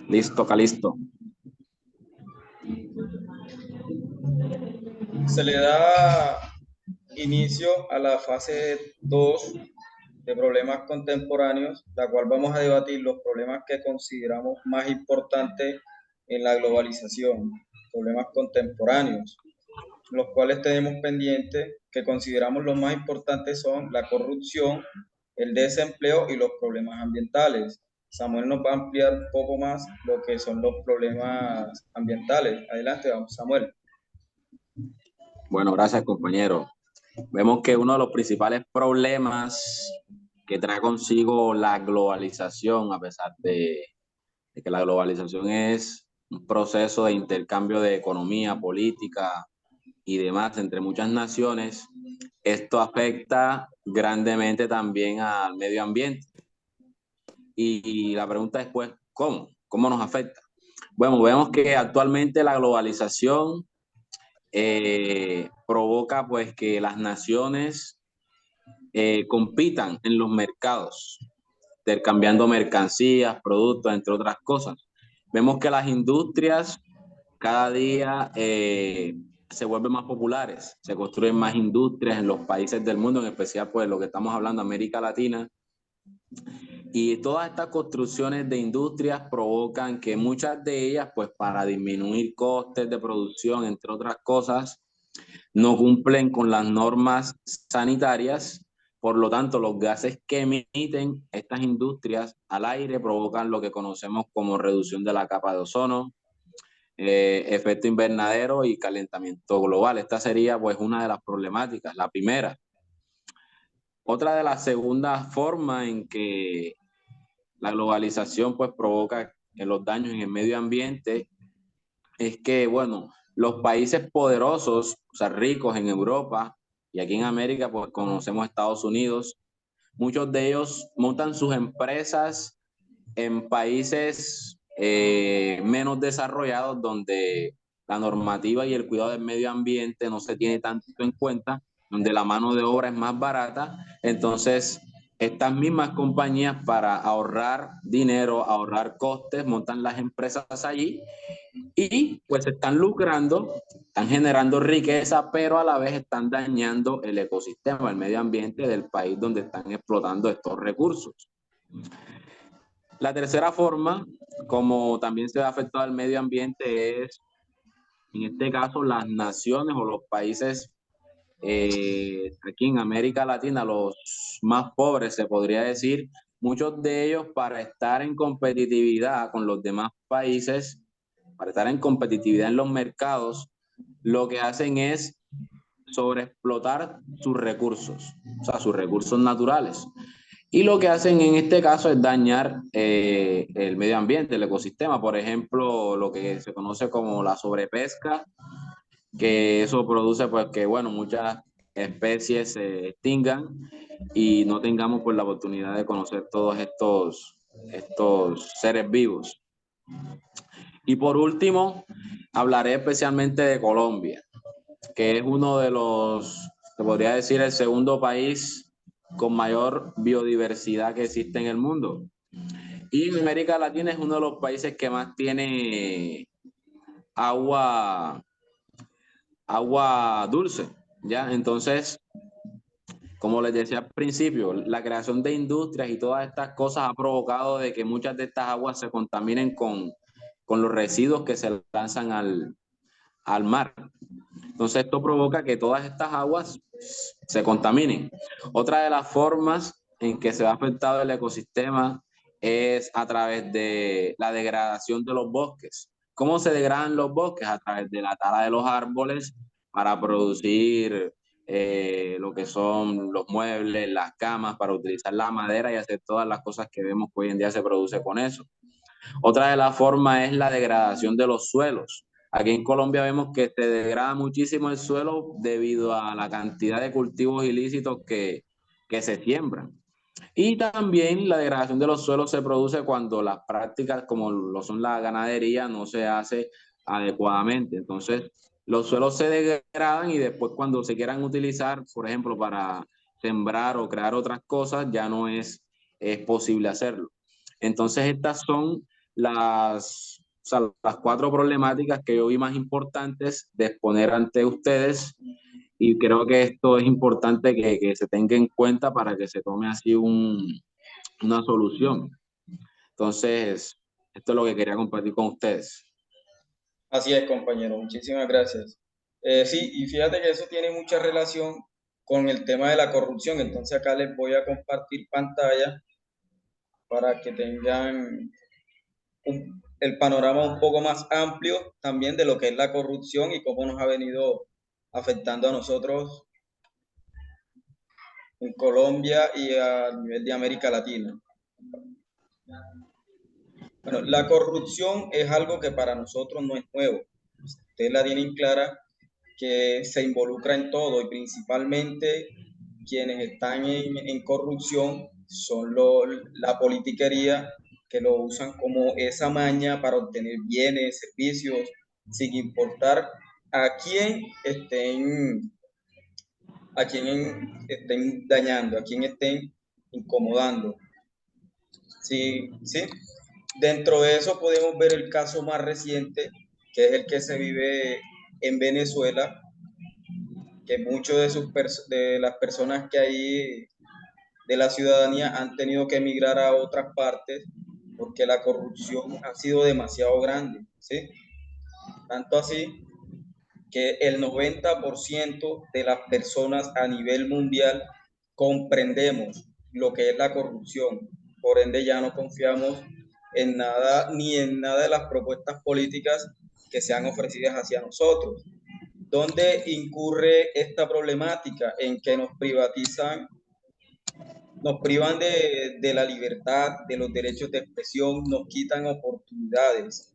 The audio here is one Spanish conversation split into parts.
Listo, Calisto. Se le da inicio a la fase 2 de problemas contemporáneos, la cual vamos a debatir los problemas que consideramos más importantes en la globalización, problemas contemporáneos, los cuales tenemos pendientes, que consideramos los más importantes son la corrupción, el desempleo y los problemas ambientales. Samuel nos va a ampliar un poco más lo que son los problemas ambientales. Adelante, vamos, Samuel. Bueno, gracias, compañero. Vemos que uno de los principales problemas que trae consigo la globalización, a pesar de que la globalización es un proceso de intercambio de economía, política y demás entre muchas naciones, esto afecta grandemente también al medio ambiente. Y la pregunta es, pues, ¿cómo? ¿Cómo nos afecta? Bueno, vemos que actualmente la globalización provoca pues que las naciones compitan en los mercados, intercambiando mercancías, productos, entre otras cosas. Vemos que las industrias cada día se vuelven más populares, se construyen más industrias en los países del mundo, en especial pues lo que estamos hablando, América Latina, y todas estas construcciones de industrias provocan que muchas de ellas, pues para disminuir costes de producción, entre otras cosas, no cumplen con las normas sanitarias. Por lo tanto, los gases que emiten estas industrias al aire provocan lo que conocemos como reducción de la capa de ozono, efecto invernadero y calentamiento global. Esta sería pues una de las problemáticas, la primera. Otra de las segundas formas en que la globalización pues provoca los daños en el medio ambiente es que, bueno, los países poderosos, o sea, ricos en Europa y aquí en América, pues conocemos Estados Unidos, muchos de ellos montan sus empresas en países menos desarrollados donde la normativa y el cuidado del medio ambiente no se tiene tanto en cuenta, donde la mano de obra es más barata. Entonces, estas mismas compañías para ahorrar dinero, ahorrar costes, montan las empresas allí y pues están lucrando, están generando riqueza, pero a la vez están dañando el ecosistema, el medio ambiente del país donde están explotando estos recursos. La tercera forma, como también se ha afectado al medio ambiente, es, en este caso, las naciones o los países aquí en América Latina, los más pobres, se podría decir, muchos de ellos para estar en competitividad con los demás países, para estar en competitividad en los mercados, lo que hacen es sobreexplotar sus recursos, o sea, sus recursos naturales. Y lo que hacen en este caso es dañar el medio ambiente, el ecosistema. Por ejemplo, lo que se conoce como la sobrepesca, que eso produce pues que, bueno, muchas especies se extingan y no tengamos pues la oportunidad de conocer todos estos seres vivos. Y por último, hablaré especialmente de Colombia, que es uno de los, se podría decir, el segundo país con mayor biodiversidad que existe en el mundo. Y en América Latina es uno de los países que más tiene agua, agua dulce, ¿ya? Entonces, como les decía al principio, la creación de industrias y todas estas cosas ha provocado de que muchas de estas aguas se contaminen con los residuos que se lanzan al mar. Entonces esto provoca que todas estas aguas se contaminen. Otra de las formas en que se ha afectado el ecosistema es a través de la degradación de los bosques. ¿Cómo se degradan los bosques? A través de la tala de los árboles para producir lo que son los muebles, las camas, para utilizar la madera y hacer todas las cosas que vemos que hoy en día se produce con eso. Otra de las formas es la degradación de los suelos. Aquí en Colombia vemos que se degrada muchísimo el suelo debido a la cantidad de cultivos ilícitos que se siembran. Y también la degradación de los suelos se produce cuando las prácticas como lo son la ganadería no se hace adecuadamente. Entonces, los suelos se degradan y después cuando se quieran utilizar, por ejemplo, para sembrar o crear otras cosas, ya no es posible hacerlo. Entonces, estas son las cuatro problemáticas que yo vi más importantes de exponer ante ustedes, y creo que esto es importante que se tenga en cuenta para que se tome así una solución. Entonces, esto es lo que quería compartir con ustedes. Así es, compañero, muchísimas gracias. Sí, y fíjate que eso tiene mucha relación con el tema de la corrupción, entonces acá les voy a compartir pantalla para que tengan el panorama un poco más amplio también de lo que es la corrupción y cómo nos ha venido afectando a nosotros en Colombia y a nivel de América Latina. Bueno, la corrupción es algo que para nosotros no es nuevo. Ustedes la tienen clara que se involucra en todo y principalmente quienes están en corrupción son la politiquería, que lo usan como esa maña para obtener bienes, servicios, sin importar a quién estén, estén dañando, a quién estén incomodando. Sí, sí. Dentro de eso podemos ver el caso más reciente, que es el que se vive en Venezuela, que muchos de las personas que ahí de la ciudadanía han tenido que emigrar a otras partes porque la corrupción ha sido demasiado grande, ¿sí? Tanto así que el 90% de las personas a nivel mundial comprendemos lo que es la corrupción. Por ende, ya no confiamos en nada ni en nada de las propuestas políticas que sean ofrecidas hacia nosotros. ¿Dónde incurre esta problemática? En que nos privatizan, nos privan de la libertad, de los derechos de expresión, nos quitan oportunidades.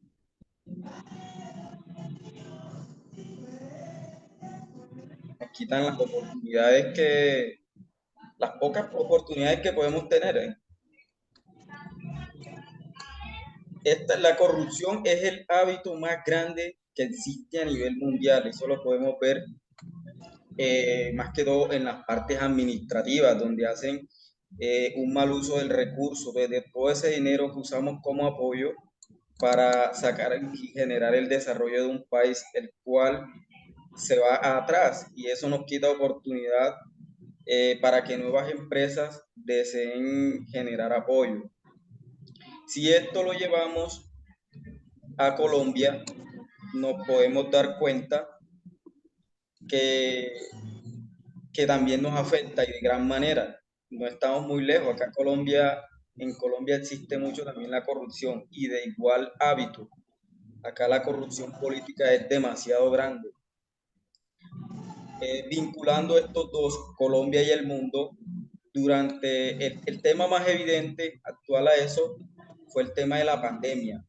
Nos quitan las oportunidades las pocas oportunidades que podemos tener. La corrupción es el hábito más grande que existe a nivel mundial. Eso lo podemos ver más que todo en las partes administrativas, donde hacen un mal uso del recurso, de todo ese dinero que usamos como apoyo para sacar y generar el desarrollo de un país, el cual se va atrás, y eso nos quita oportunidad para que nuevas empresas deseen generar apoyo. Si esto lo llevamos a Colombia, nos podemos dar cuenta que, que también nos afecta y de gran manera. No estamos muy lejos. Acá en Colombia existe mucho también la corrupción y de igual hábito. Acá la corrupción política es demasiado grande. Vinculando estos dos, Colombia y el mundo, durante el tema más evidente actual a eso fue el tema de la pandemia,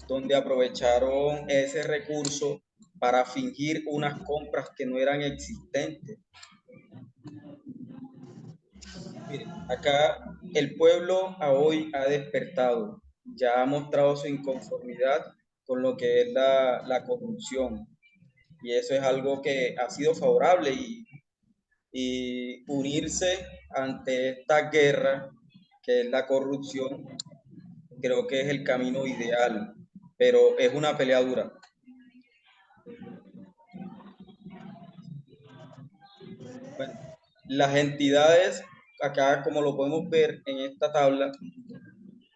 donde aprovecharon ese recurso para fingir unas compras que no eran existentes. Miren, acá el pueblo a hoy ha despertado, ya ha mostrado su inconformidad con lo que es la corrupción, y eso es algo que ha sido favorable, y unirse ante esta guerra que es la corrupción, creo que es el camino ideal, pero es una pelea dura. Bueno, las entidades, acá como lo podemos ver en esta tabla,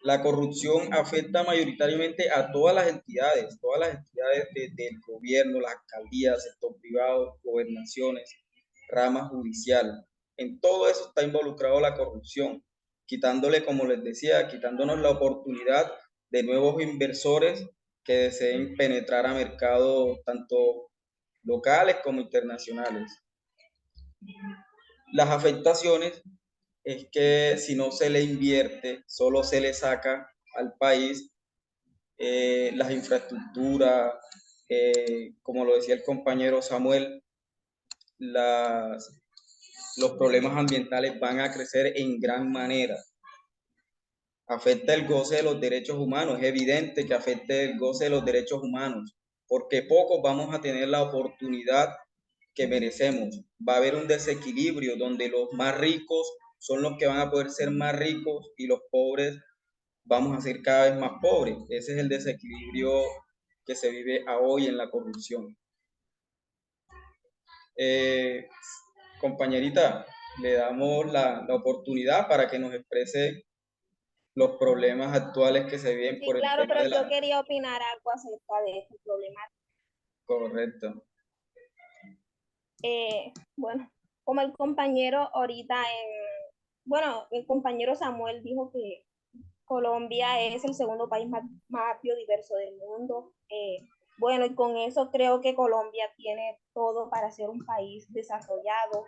la corrupción afecta mayoritariamente a todas las entidades del gobierno, las alcaldías, sector privado, gobernaciones, rama judicial. En todo eso está involucrado la corrupción, quitándole, como les decía, quitándonos la oportunidad de nuevos inversores que deseen penetrar a mercados tanto locales como internacionales. Las afectaciones es que si no se le invierte, solo se le saca al país las infraestructuras, como lo decía el compañero Samuel, los problemas ambientales van a crecer en gran manera. Afecta el goce de los derechos humanos, es evidente que afecta el goce de los derechos humanos, porque pocos vamos a tener la oportunidad que merecemos. Va a haber un desequilibrio donde los más ricos son los que van a poder ser más ricos y los pobres vamos a ser cada vez más pobres. Ese es el desequilibrio que se vive a hoy en la corrupción. Compañerita, le damos la oportunidad para que nos exprese los problemas actuales que se viven Sí, por el claro, tema pero de yo la... quería opinar algo acerca de este problema. Correcto. Bueno, como el compañero ahorita, bueno, el compañero Samuel dijo que Colombia es el segundo país más biodiverso del mundo. Bueno, y con eso creo que Colombia tiene todo para ser un país desarrollado.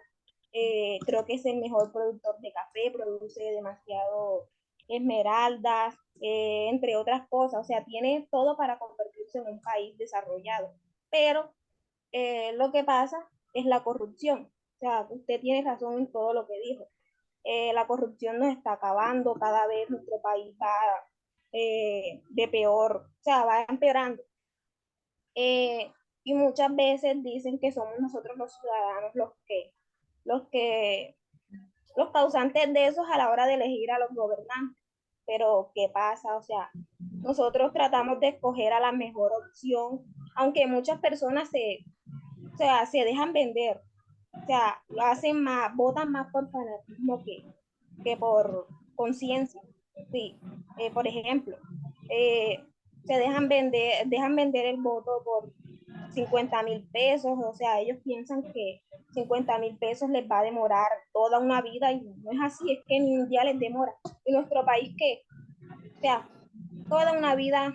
Creo que es el mejor productor de café, produce demasiado esmeraldas, entre otras cosas. O sea, tiene todo para convertirse en un país desarrollado. Pero lo que pasa es la corrupción. O sea, usted tiene razón en todo lo que dijo. La corrupción nos está acabando, cada vez nuestro país va de peor, o sea, va empeorando. Eh, y muchas veces dicen que somos nosotros los ciudadanos los que, los causantes de eso a la hora de elegir a los gobernantes. Pero, ¿qué pasa? O sea, nosotros tratamos de escoger a la mejor opción, aunque muchas personas o sea, se dejan vender, o sea, lo hacen más, votan más por fanatismo que por conciencia. Sí, por ejemplo, eh, se dejan vender el voto por 50.000 pesos, o sea, ellos piensan que 50.000 pesos les va a demorar toda una vida y no es así, es que ni un día les demora. Y nuestro país que, o sea, toda una vida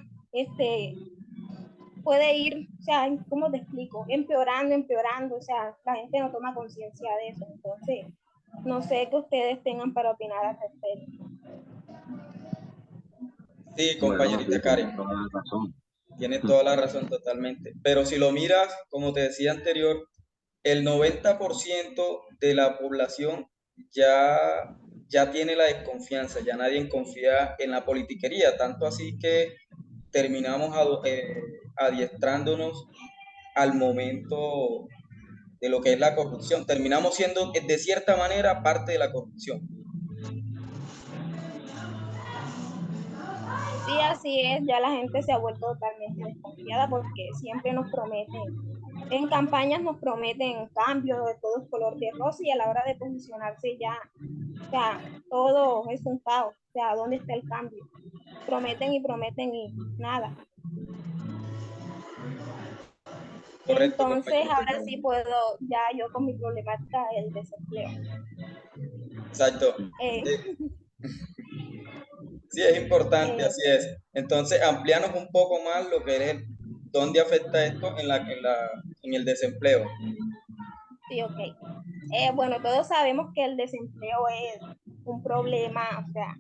puede ir, o sea, ¿cómo te explico? Empeorando, empeorando, o sea, la gente no toma conciencia de eso. Entonces, no sé qué ustedes tengan para opinar al respecto. Sí, Bueno, compañerita sí, Karen, tienes toda la razón. tienes toda la razón totalmente. Pero si lo miras, como te decía anterior, el 90% de la población ya tiene la desconfianza, ya nadie confía en la politiquería, tanto así que terminamos adiestrándonos al momento de lo que es la corrupción. Terminamos siendo, de cierta manera, parte de la corrupción. Sí, así es, ya la gente se ha vuelto totalmente desconfiada porque siempre nos prometen, en campañas nos prometen cambios de todo es color de rosa y a la hora de posicionarse ya, o sea, todo es un caos, o sea, ¿dónde está el cambio? Prometen y nada. Correcto, Entonces, compañerita ahora Karen. sí puedo, ya yo con mi problemática del desempleo. Exacto. Eh, Sí, es importante, eh, así es. Entonces, amplianos un poco más lo que es dónde afecta esto en el desempleo. sí, ok. Bueno, todos sabemos que el desempleo es un problema, o sea,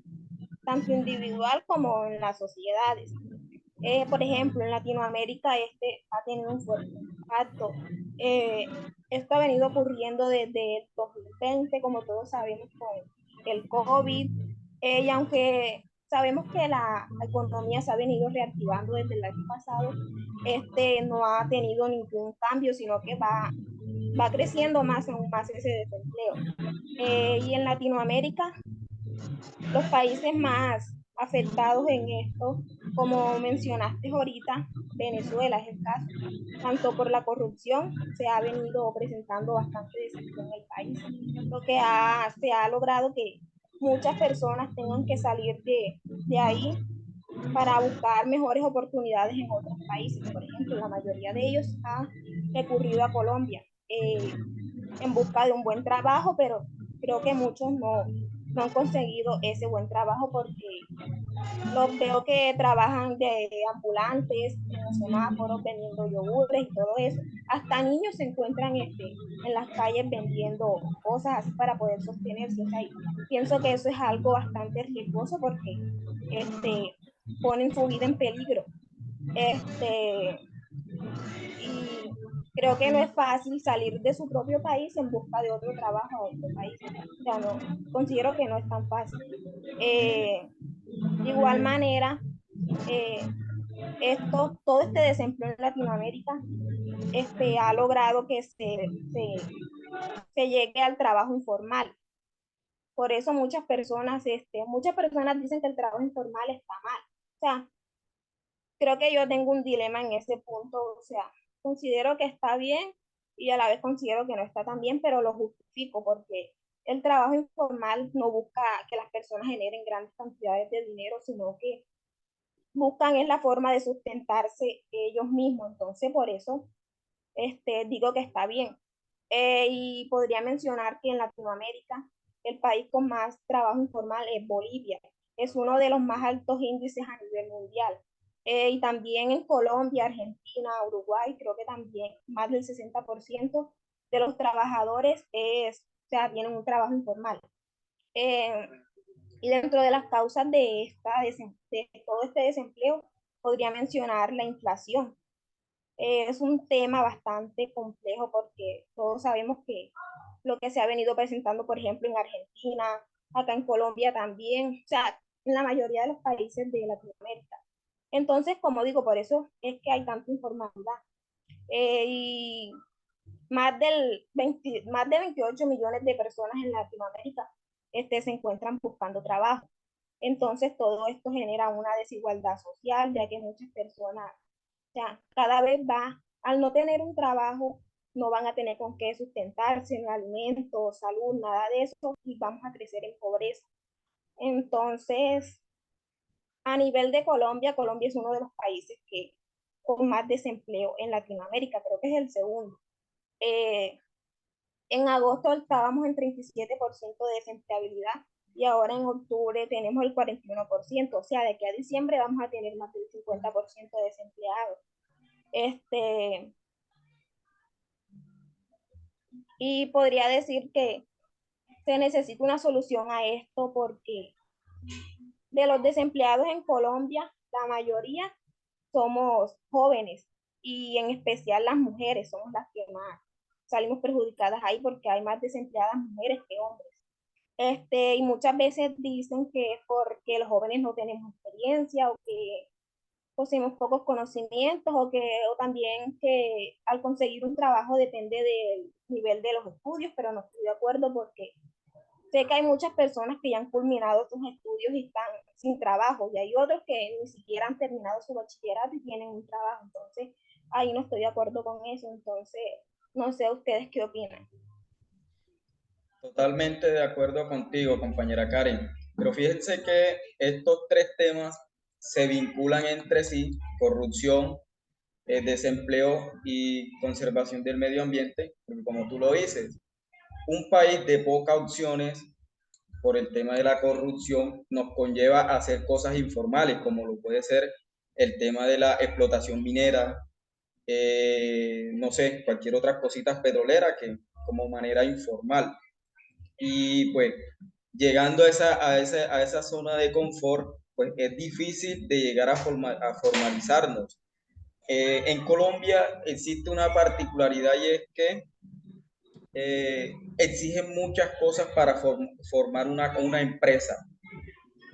tanto individual como en las sociedades. Por ejemplo, en Latinoamérica este ha tenido un fuerte impacto. Esto ha venido ocurriendo desde el 2020, como todos sabemos, con el COVID. Y aunque sabemos que la economía se ha venido reactivando desde el año pasado, este no ha tenido ningún cambio, sino que va creciendo más aún más ese desempleo. Y en Latinoamérica los países más afectados en esto, como mencionaste ahorita, Venezuela es el caso. Tanto por la corrupción se ha venido presentando bastante desempleo en el país, lo que se ha logrado que muchas personas tengan que salir de ahí para buscar mejores oportunidades en otros países. Por ejemplo, la mayoría de ellos ha recurrido a Colombia en busca de un buen trabajo, pero creo que muchos no han conseguido ese buen trabajo porque los veo que trabajan de ambulantes, en los semáforos, vendiendo yogures y todo eso. Hasta niños se encuentran en las calles vendiendo cosas así para poder sostenerse. O sea, y pienso que eso es algo bastante riesgoso porque este, ponen su vida en peligro. Este, y creo que no es fácil salir de su propio país en busca de otro trabajo a otro país. O sea, no, considero que no es tan fácil. De igual manera, eh, todo este desempleo en Latinoamérica ha logrado que se llegue al trabajo informal. Por eso muchas personas dicen que el trabajo informal está mal. O sea, creo que yo tengo un dilema en ese punto. O sea, considero que está bien y a la vez considero que no está tan bien, pero lo justifico porque el trabajo informal no busca que las personas generen grandes cantidades de dinero, sino que buscan es la forma de sustentarse ellos mismos. Entonces, por eso digo que está bien. Y podría mencionar que en Latinoamérica el país con más trabajo informal es Bolivia. Es uno de los más altos índices a nivel mundial. Y también en Colombia, Argentina, Uruguay, creo que también más del 60% de los trabajadores o sea, tienen un trabajo informal. Eh, y dentro de las causas de todo este desempleo, podría mencionar la inflación. Es un tema bastante complejo porque todos sabemos que lo que se ha venido presentando, por ejemplo, en Argentina, acá en Colombia también, o sea, en la mayoría de los países de Latinoamérica. Entonces, como digo, por eso es que hay tanta informalidad. Y más de 28 millones de personas en Latinoamérica se encuentran buscando trabajo. Entonces, todo esto genera una desigualdad social, ya que muchas personas, o sea, cada vez al no tener un trabajo, no van a tener con qué sustentarse, en alimentos, salud, nada de eso, y vamos a crecer en pobreza. Entonces, a nivel de Colombia, Colombia es uno de los países que con más desempleo en Latinoamérica, creo que es el segundo. Eh, en agosto estábamos en 37% de desempleabilidad y ahora en octubre tenemos el 41%, o sea, de aquí a diciembre vamos a tener más del 50% de desempleados. Y podría decir que se necesita una solución a esto porque de los desempleados en Colombia, la mayoría somos jóvenes y en especial las mujeres somos las que más salimos perjudicadas ahí porque hay más desempleadas mujeres que hombres. Y muchas veces dicen que es porque los jóvenes no tenemos experiencia o que poseemos pocos conocimientos o también que al conseguir un trabajo depende del nivel de los estudios, pero no estoy de acuerdo porque sé que hay muchas personas que ya han culminado sus estudios y están sin trabajo y hay otros que ni siquiera han terminado su bachillerato y tienen un trabajo. Entonces, ahí no estoy de acuerdo con eso. Entonces, no sé ustedes qué opinan. Totalmente de acuerdo contigo, compañera Karen. Pero fíjense que estos tres temas se vinculan entre sí: corrupción, desempleo y conservación del medio ambiente, porque como tú lo dices, un país de pocas opciones por el tema de la corrupción nos conlleva a hacer cosas informales, como lo puede ser el tema de la explotación minera, no sé, cualquier otra cosita petrolera que como manera informal. Y pues llegando a esa zona de confort, pues es difícil de llegar a formalizarnos. En Colombia existe una particularidad y es que exigen muchas cosas para formar una empresa.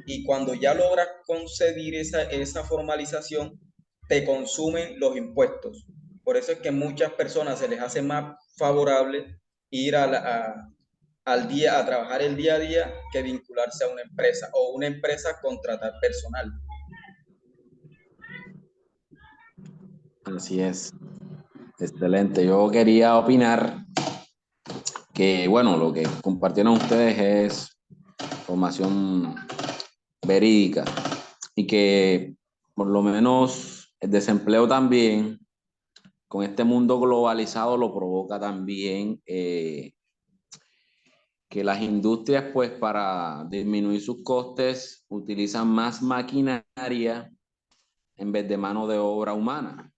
Y cuando ya logras conceder esa formalización, te consumen los impuestos. Por eso es que a muchas personas se les hace más favorable ir a trabajar el día a día que vincularse a una empresa o una empresa contratar personal. Así es. Excelente. Yo quería opinar que, bueno, lo que compartieron ustedes es información verídica y que por lo menos el desempleo también, con este mundo globalizado, lo provoca también que las industrias, pues para disminuir sus costes, utilizan más maquinaria en vez de mano de obra humana.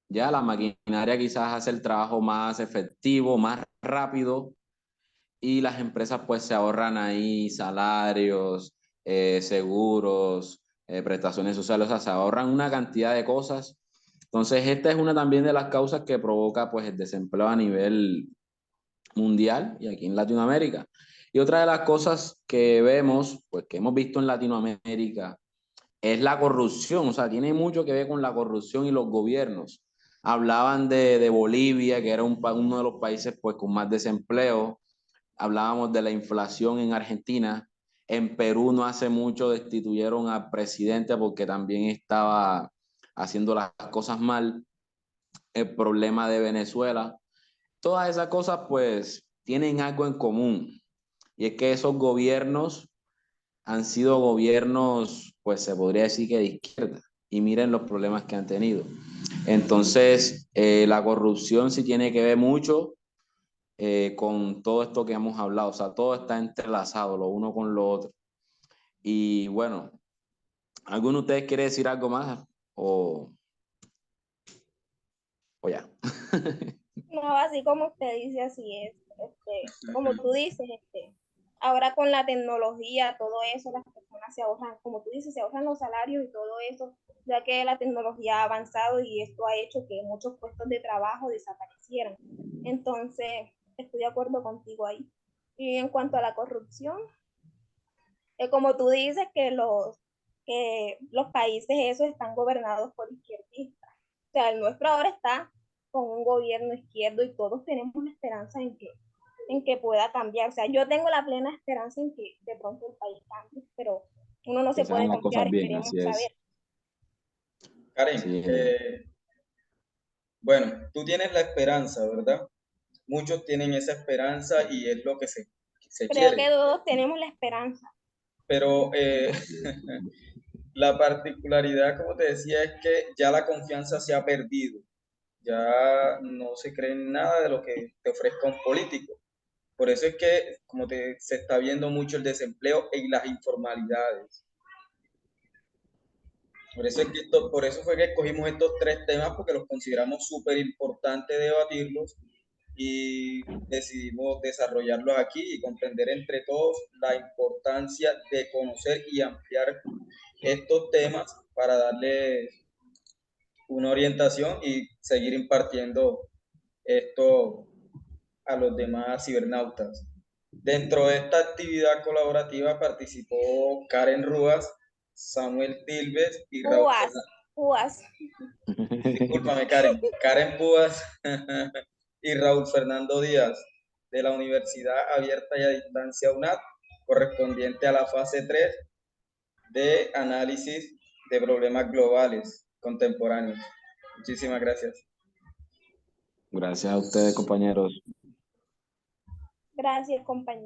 Ya la maquinaria quizás hace el trabajo más efectivo, más rápido, y las empresas pues se ahorran ahí salarios, seguros, prestaciones sociales, o sea, se ahorran una cantidad de cosas. Entonces, esta es una también de las causas que provoca pues el desempleo a nivel mundial y aquí en Latinoamérica. Y otra de las cosas que vemos, pues que hemos visto en Latinoamérica, es la corrupción, o sea, tiene mucho que ver con la corrupción y los gobiernos. Hablaban de Bolivia, que era uno de los países pues con más desempleo, hablábamos de la inflación en Argentina. En Perú no hace mucho destituyeron al presidente porque también estaba haciendo las cosas mal. El problema de Venezuela. Todas esas cosas pues tienen algo en común. Y es que esos gobiernos han sido gobiernos, pues se podría decir que de izquierda. Y miren los problemas que han tenido. Entonces, la corrupción sí tiene que ver mucho con todo esto que hemos hablado. O sea, todo está entrelazado, lo uno con lo otro. Y bueno, ¿alguno de ustedes quiere decir algo más? O ya. No, así como usted dice, así es. Como tú dices, ahora con la tecnología, todo eso, las personas se ahorran, como tú dices, se ahorran los salarios y todo eso, ya que la tecnología ha avanzado y esto ha hecho que muchos puestos de trabajo desaparecieran. Entonces, estoy de acuerdo contigo ahí. Y en cuanto a la corrupción, como tú dices que los países esos están gobernados por izquierdistas. O sea, el nuestro ahora está con un gobierno izquierdo y todos tenemos la esperanza en que pueda cambiar. O sea, yo tengo la plena esperanza en que de pronto el país cambie, pero uno no Que se se hagan puede las cosas confiar, bien, esperemos así saber. es. Karen, Sí. bueno, tú tienes la esperanza, ¿verdad? Muchos tienen esa esperanza y es lo que se Creo quiere, que todos tenemos la esperanza. pero la particularidad, como te decía, es que ya la confianza se ha perdido, ya no se cree en nada de lo que te ofrezca un político. Por eso es que, se está viendo mucho el desempleo y las informalidades. Por eso fue que escogimos estos tres temas, porque los consideramos súper importantes debatirlos y decidimos desarrollarlos aquí y comprender entre todos la importancia de conocer y ampliar estos temas para darles una orientación y seguir impartiendo esto a los demás cibernautas. Dentro de esta actividad colaborativa participó Karen Rúas, Samuel Tilves y Raúl Púas, Fernández. púas. Discúlpame, Karen. Karen Púas y Raúl Fernando Díaz, de la Universidad Abierta y a Distancia UNAD, correspondiente a la fase 3 de análisis de problemas globales contemporáneos. Muchísimas gracias. Gracias a ustedes, compañeros. Gracias, compañero.